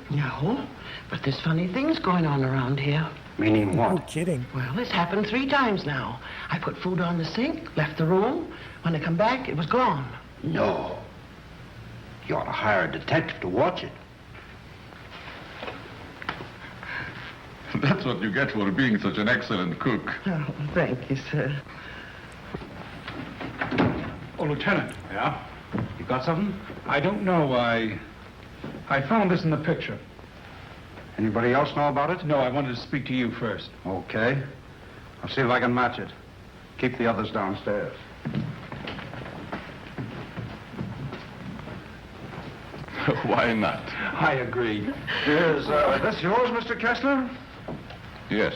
No, but there's funny things going on around here. Meaning what? No kidding. Well, this happened 3 times now. I put food on the sink, left the room. When I come back, it was gone. No. You ought to hire a detective to watch it. That's what you get for being such an excellent cook. Oh, thank you, sir. Oh, Lieutenant. Yeah? You got something? I don't know. I found this in the picture. Anybody else know about it? No, I wanted to speak to you first. Okay. I'll see if I can match it. Keep the others downstairs. Why not? I agree. Is this yours, Mr. Kessler? Yes.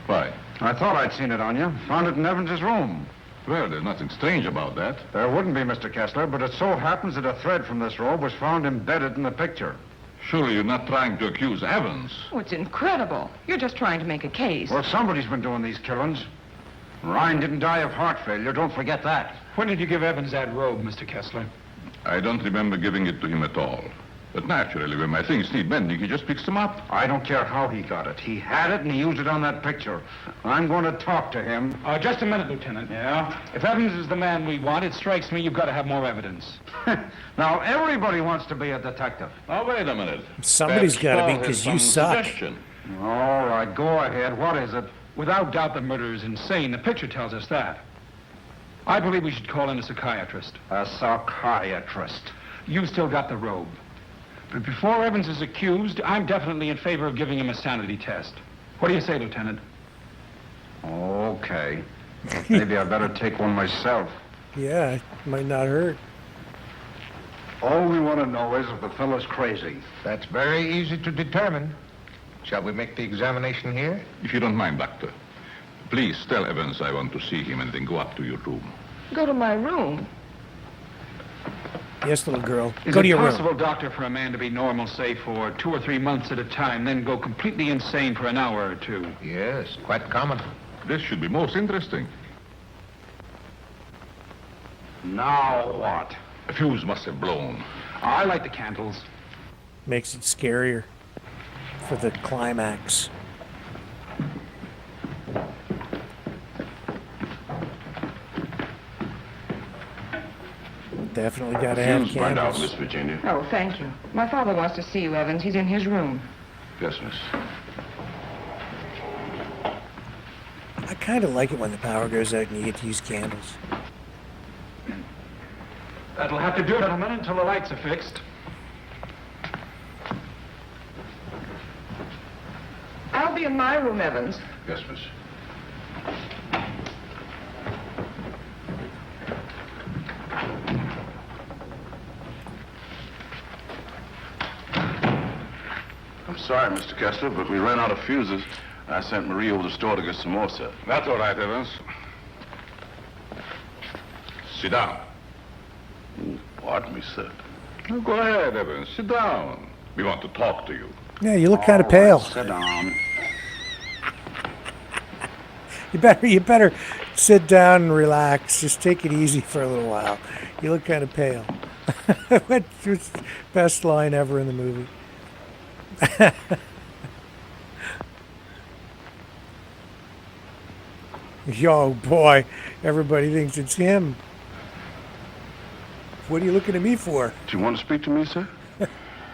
Why? I thought I'd seen it on you. Found it in Evans's room. Well, there's nothing strange about that. There wouldn't be, Mr. Kessler, but it so happens that a thread from this robe was found embedded in the picture. Surely you're not trying to accuse Evans. Oh, it's incredible. You're just trying to make a case. Well, somebody's been doing these killings. Ryan didn't die of heart failure. Don't forget that. When did you give Evans that robe, Mr. Kessler? I don't remember giving it to him at all. But naturally, when my things need mending, he just picks them up. I don't care how he got it. He had it and he used it on that picture. I'm going to talk to him. Just a minute, Lieutenant. Yeah? If Evans is the man we want, it strikes me you've got to have more evidence. Now, everybody wants to be a detective. Oh, wait a minute. Somebody's got to be, Paul has because you some suck. suggestion. All right, go ahead. What is it? Without doubt, the murder is insane. The picture tells us that. I believe we should call in a psychiatrist. A psychiatrist. You still got the robe. But before Evans is accused, I'm definitely in favor of giving him a sanity test. What do you say, Lieutenant? Okay. Maybe I better take one myself. Yeah, it might not hurt. All we want to know is if the fellow's crazy. That's very easy to determine. Shall we make the examination here? If you don't mind, Doctor, please tell Evans I want to see him and then go up to your room. Go to my room. Yes, little girl. Is Go it to your possible, room. Doctor, for a man to be normal, say, for 2 or 3 months at a time, then go completely insane for an hour or 2? Yes, quite common. This should be most interesting. Now what? A fuse must have blown. I light the candles. Makes it scarier for the climax. Definitely got to have Fuse burned out, candles. Miss Virginia. Oh, thank you. My father wants to see you, Evans. He's in his room. Yes, miss. I kind of like it when the power goes out and you get to use candles. That'll have to do it, gentlemen, until the lights are fixed. I'll be in my room, Evans. Yes, miss. I'm sorry, Mr. Kessler, but we ran out of fuses. I sent Marie over to the store to get some more, sir. That's all right, Evans. Sit down. Pardon me, sir. Oh, go ahead, Evans. Sit down. We want to talk to you. Yeah, you look kind of pale. Sit down. You better sit down and relax. Just take it easy for a little while. You look kind of pale. What's the best line ever in the movie? Yo, boy, everybody thinks it's him. What are you looking at me for? Do you want to speak to me, sir?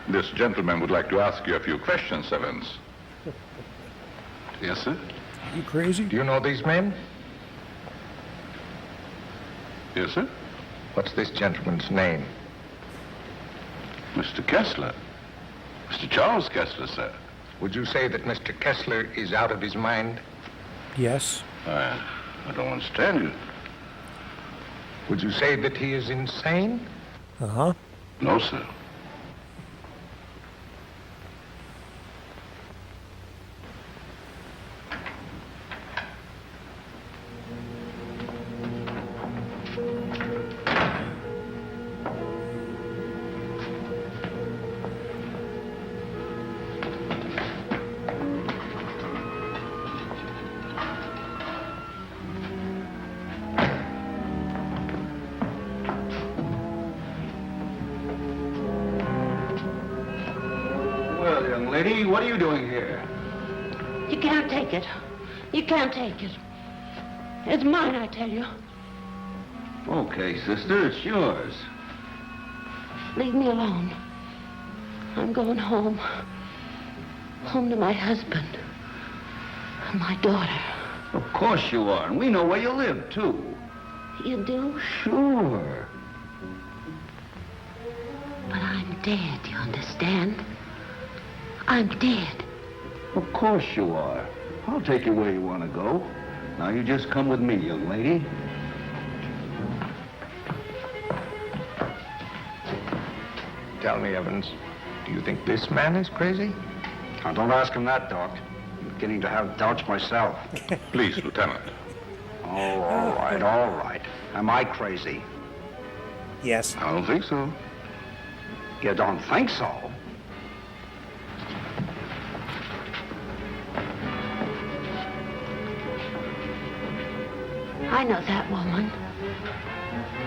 This gentleman would like to ask you a few questions, Evans. Yes, sir. You crazy? Do you know these men? Yes, sir. What's this gentleman's name? Mr. Kessler. Mr. Charles Kessler, sir. Would you say that Mr. Kessler is out of his mind? Yes. I don't understand you. Would you say that he is insane? Uh-huh. No, sir. lady, what are you doing here? You can't take it. You can't take it. It's mine, I tell you. Okay, sister, it's yours. Leave me alone. I'm going home. Home to my husband. And my daughter. Of course you are, and we know where you live, too. You do? Sure. But I'm dead, you understand? I'm dead. Of course you are. I'll take you where you want to go. Now you just come with me, young lady. Tell me, Evans, do you think this man is crazy? Now, don't ask him that, Doc. I'm beginning to have doubts myself. Please, Lieutenant. Oh, all right, all right. Am I crazy? Yes. I don't think so. You don't think so? I know that woman.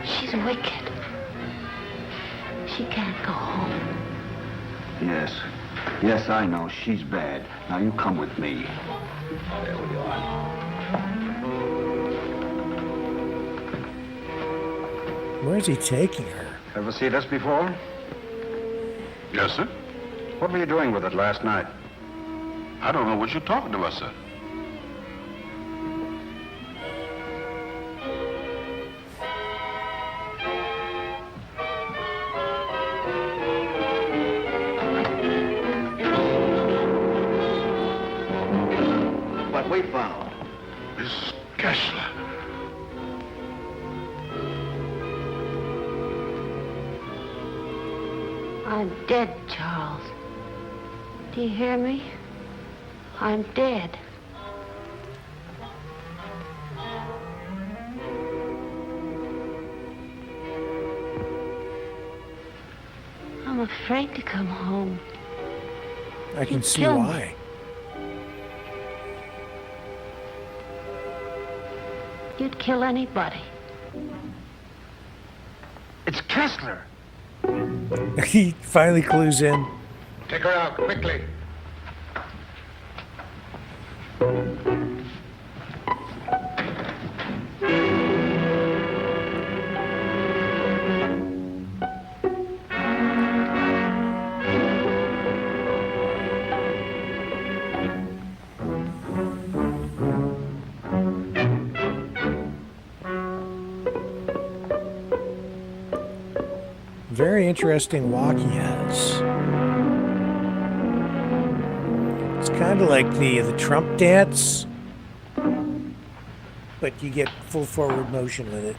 She's wicked. She can't go home. Yes. Yes, I know. She's bad. Now you come with me. There we are. Where's he taking her? Ever see this before? Yes, sir. What were you doing with it last night? I don't know what you're talking about, sir. What we found. Miss Kessler. I'm dead, Charles. Do you hear me? I'm dead. I'm afraid to come home. I can You'd see kill me. why. You'd kill anybody. It's Kessler. He finally clues in. Take her out, quickly. Very interesting walk he has. It's kind of like the Trump dance, but you get full forward motion with it.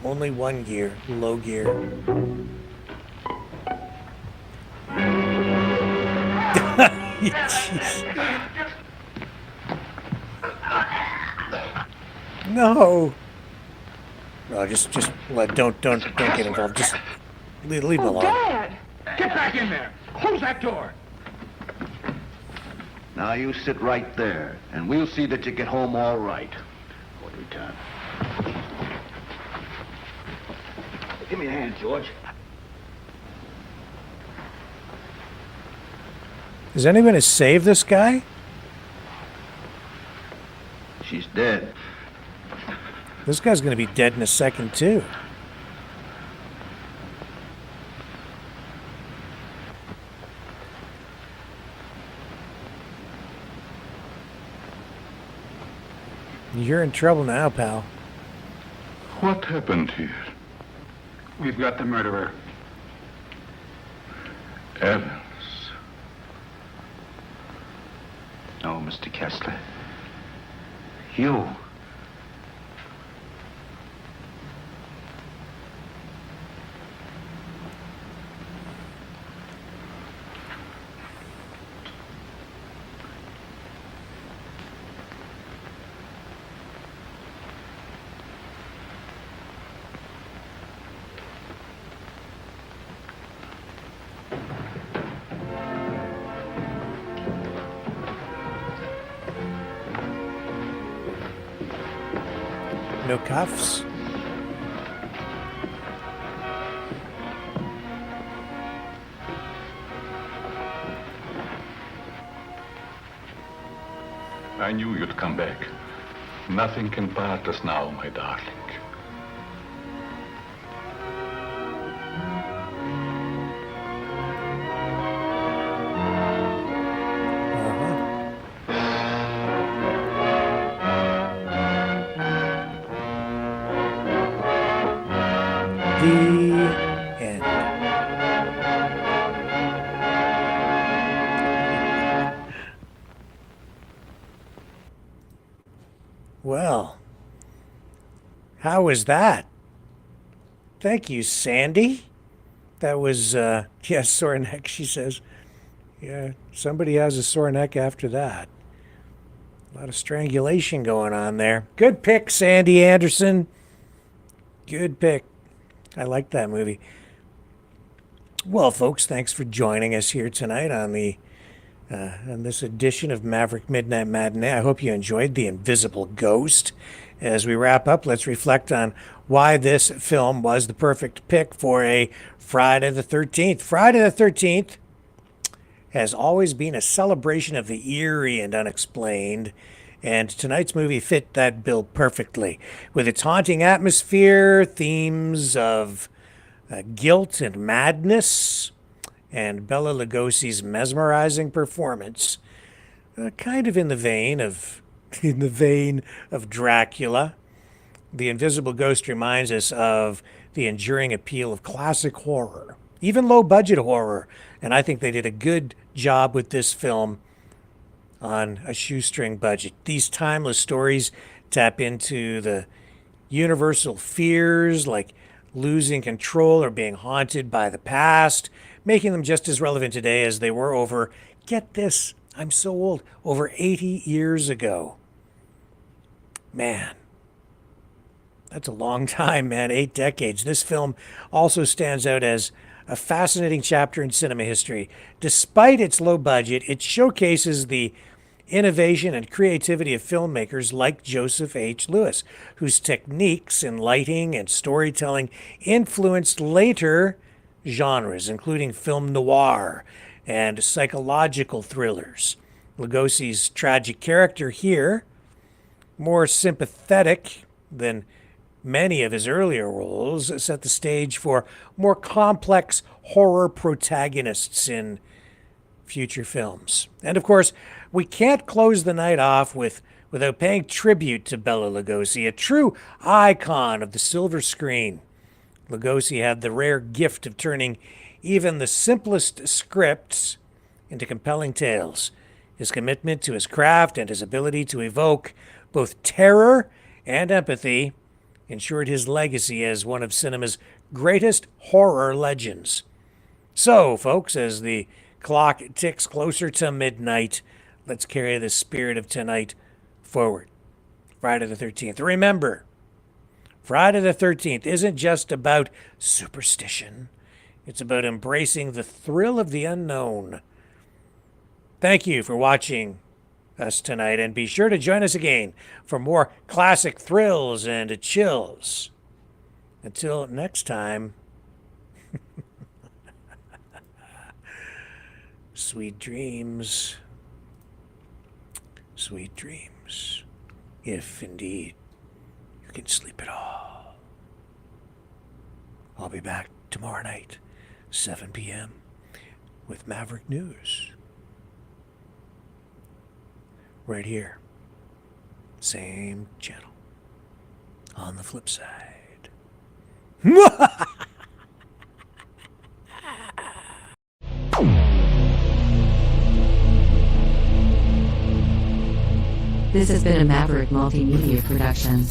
Only one gear, low gear. No. No, just don't get involved. Just leave him alone. Dad! Get back in there. Close that door. Now you sit right there, and we'll see that you get home all right. What we can. Give me a hand, George. Is anyone going to save this guy? She's dead. This guy's going to be dead in a second, too. You're in trouble now, pal. What happened here? We've got the murderer. Evans. No, Mr. Kessler. You. No cuffs. I knew you'd come back. Nothing can part us now, my darling. The end. Well, how was that? Thank you, Sandy. That was, yes, sore neck, she says. Yeah, somebody has a sore neck after that. A lot of strangulation going on there. Good pick, Sandy Anderson. Good pick. I like that movie. Well, folks, thanks for joining us here tonight on this edition of Maverick MidKnight Matinee. I hope you enjoyed The Invisible Ghost. As we wrap up, let's reflect on why this film was the perfect pick for a Friday the 13th. Friday the 13th has always been a celebration of the eerie and unexplained, and tonight's movie fit that bill perfectly. With its haunting atmosphere, themes of guilt and madness, and Bela Lugosi's mesmerizing performance, kind of in the vein of Dracula. The Invisible Ghost reminds us of the enduring appeal of classic horror, even low-budget horror, and I think they did a good job with this film on a shoestring budget. These timeless stories tap into the universal fears like losing control or being haunted by the past, making them just as relevant today as they were over, get this, I'm so old, over 80 years ago. Man, that's a long time, man, 8 decades. This film also stands out as a fascinating chapter in cinema history. Despite its low budget, it showcases the innovation and creativity of filmmakers like Joseph H. Lewis, whose techniques in lighting and storytelling influenced later genres, including film noir and psychological thrillers. Lugosi's tragic character here, more sympathetic than many of his earlier roles, set the stage for more complex horror protagonists in future films. And of course, we can't close the night off without paying tribute to Bela Lugosi, a true icon of the silver screen. Lugosi had the rare gift of turning even the simplest scripts into compelling tales. His commitment to his craft and his ability to evoke both terror and empathy ensured his legacy as one of cinema's greatest horror legends. So, folks, as the clock ticks closer to midnight, let's carry the spirit of tonight forward. Friday the 13th. Remember, Friday the 13th isn't just about superstition. It's about embracing the thrill of the unknown. Thank you for watching us tonight, and be sure to join us again for more classic thrills and chills. Until next time, sweet dreams. Sweet dreams, if indeed you can sleep at all. I'll be back tomorrow night, 7 p.m. with Maverick News. Right here. Same channel. On the flip side. This has been a Maverick Multimedia production.